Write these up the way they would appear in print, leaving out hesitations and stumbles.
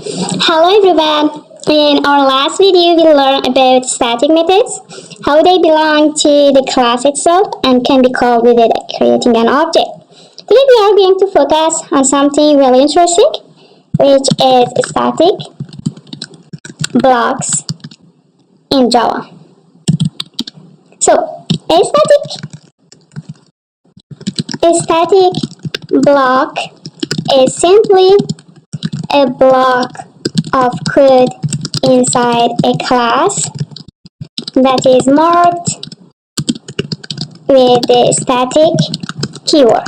Hello everyone! In our last video, we learned about static methods, how they belong to the class itself and can be called without creating an object. Today we are going to focus on something really interesting, which is static blocks in Java. So, a static block is simply a block of code inside a class that is marked with the static keyword.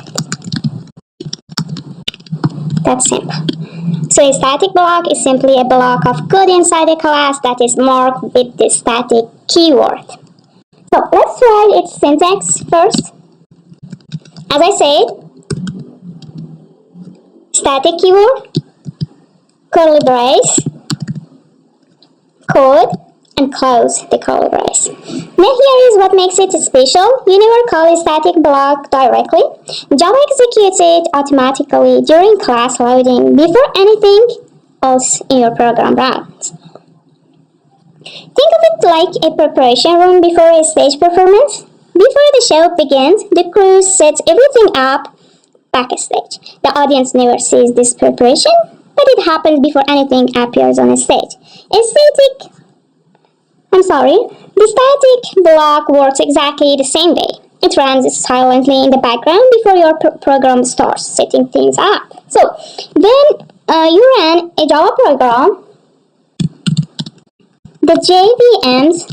That's simple. So a static block is simply a block of code inside a class that is marked with the static keyword. So let's write its syntax first. As I said, static keyword, curly brace, code, and close the curly brace. Now here is what makes it special. You never call a static block directly. Java executes it automatically during class loading before anything else in your program runs. Think of it like a preparation room before a stage performance. Before the show begins, the crew sets everything up backstage. The audience never sees this preparation, but it happens before anything appears on a stage. The static block works exactly the same way. It runs silently in the background before your program starts setting things up. So, when you run a Java program, the JVM's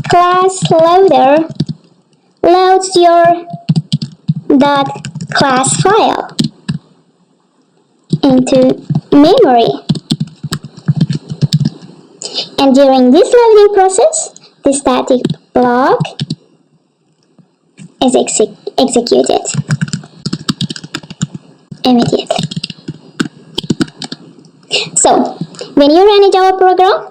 class loader loads your .class file into memory. And during this loading process, the static block is executed immediately. So, when you run a Java program,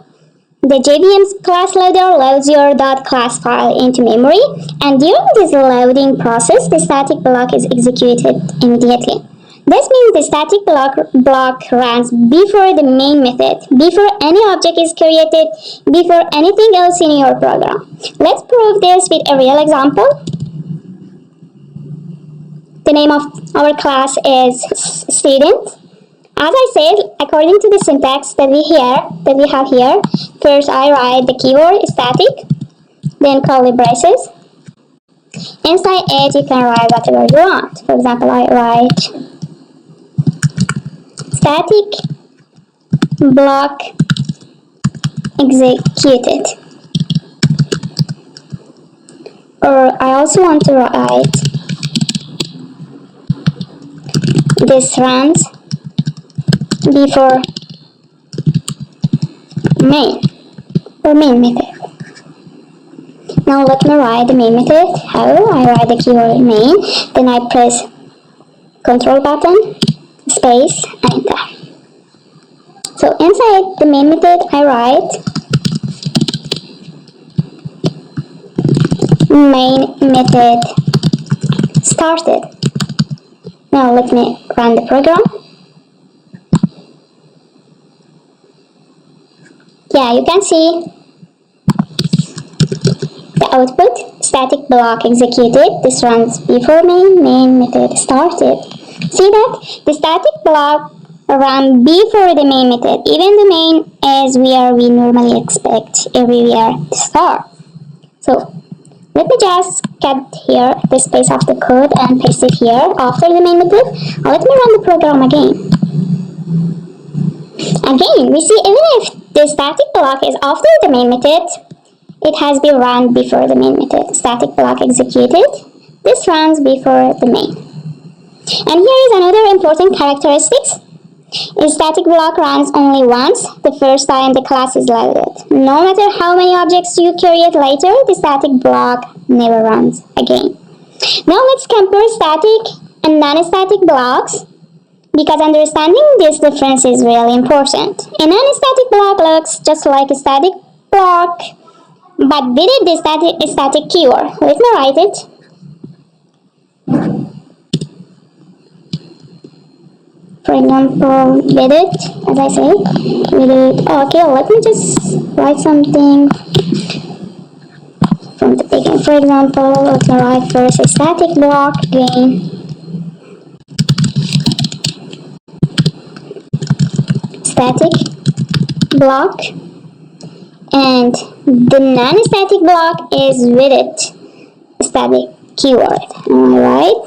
the JVM's class loader loads your .class file into memory, and during this loading process, the static block is executed immediately. This means the static block runs before the main method, before any object is created, before anything else in your program. Let's prove this with a real example. The name of our class is student. As I said, according to the syntax that we have here, first I write the keyword static, then curly braces. Inside it, you can write whatever you want. For example, I write static block executed. Or I also want to write this runs before main or main method. Now let me write the main method. How? I write the keyword main, then I press control button, space, enter. So inside the main method, I write main method started. Now let me run the program. Yeah, you can see the output, static block executed. This runs before main method started. See that? The static block run before the main method. Even the main is where we normally expect everywhere to start. So let me just cut here the space of the code and paste it here after the main method. Now let me run the program again. Again, we see even if the static block is after the main method, it has been run before the main method. Static block executed. This runs before the main. And here is another important characteristic. A static block runs only once, the first time the class is loaded. No matter how many objects you create later, the static block never runs again. Now let's compare static and non-static blocks, because understanding this difference is really important. A non-static block looks just like a static block, but with it the static keyword. Let me write it. For example, with it, as I say, with it. Okay, let me just write something from the beginning. For example, let me write first a static block, again, static block, and the non-static block is with it, static keyword. Am I right?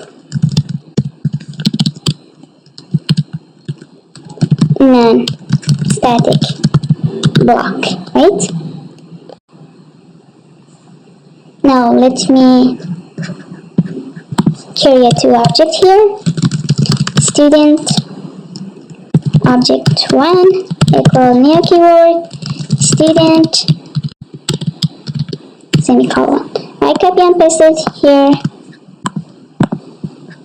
Non-static block, right? Now let me create two objects here. Student object 1 equal new keyword student semicolon. I copy and paste it here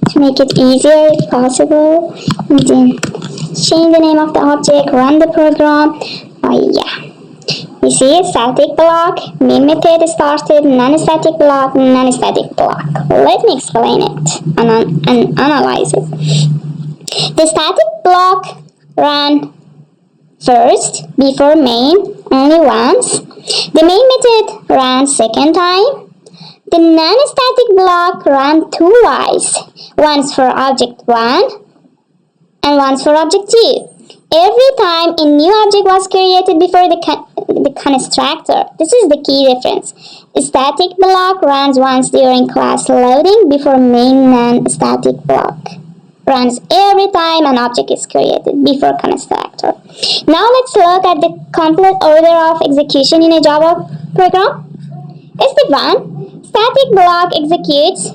to make it easier if possible, and then change the name of the object, run the program. Yeah, you see static block, main method started, non-static block, non-static block. Let me explain it and analyze it. The static block ran first before main only once. The main method ran second time. The non-static block ran twice, once for object 1 and once for object 2. Every time a new object was created before the constructor. This is the key difference. A static block runs once during class loading before main non-static block runs every time an object is created before constructor. Now let's look at the complete order of execution in a Java program. Step 1. Static block executes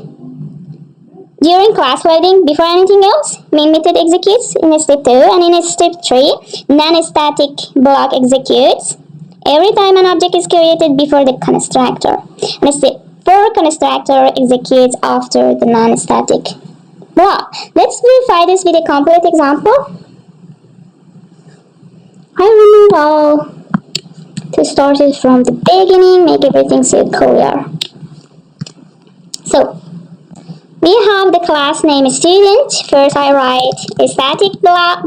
during class loading before anything else. Main method executes in step 2, and in step 3, non-static block executes every time an object is created before the constructor. And step 4, constructor executes after the non-static block. Let's verify this with a complete example. I remove all to start it from the beginning, make everything so clear. So we have the class name student. First I write a static block,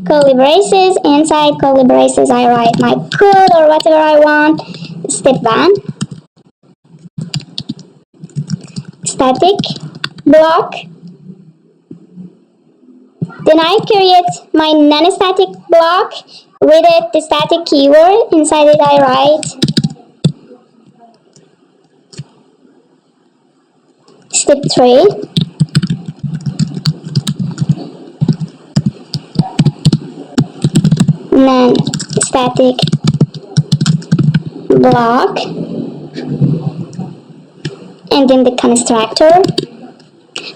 curly braces. Inside curly braces I write my code or whatever I want. Step 1. Static block. Then I create my non-static block. With it, the static keyword. Inside it I write step 3. Non-static block. And then the constructor.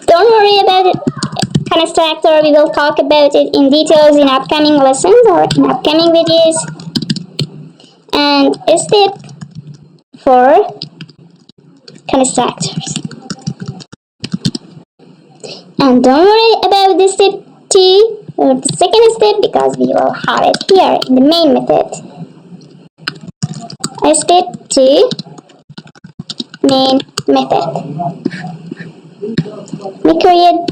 Don't worry about it. Constructor, we will talk about it in details in upcoming lessons or in upcoming videos. And step 4, constructors. And don't worry about the step 2 or the second step, because we will have it here in the main method. Step 2, main method. We create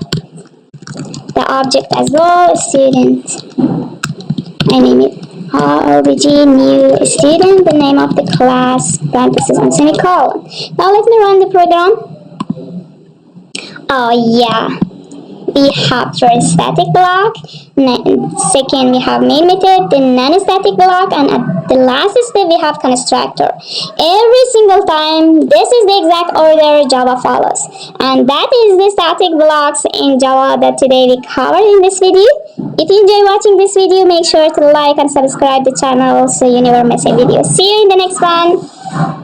the object as well, student. I name it obj new student, the name of the class, parentheses and semicolon. Now let me run the program. Oh yeah, we have first static block, second we have main method, then non-static block, and at the last step we have constructor. Every single time, this is the exact order Java follows, and that is the static blocks in Java that today we covered in this video. If you enjoy watching this video, make sure to like and subscribe the channel so you never miss a video. See you in the next one.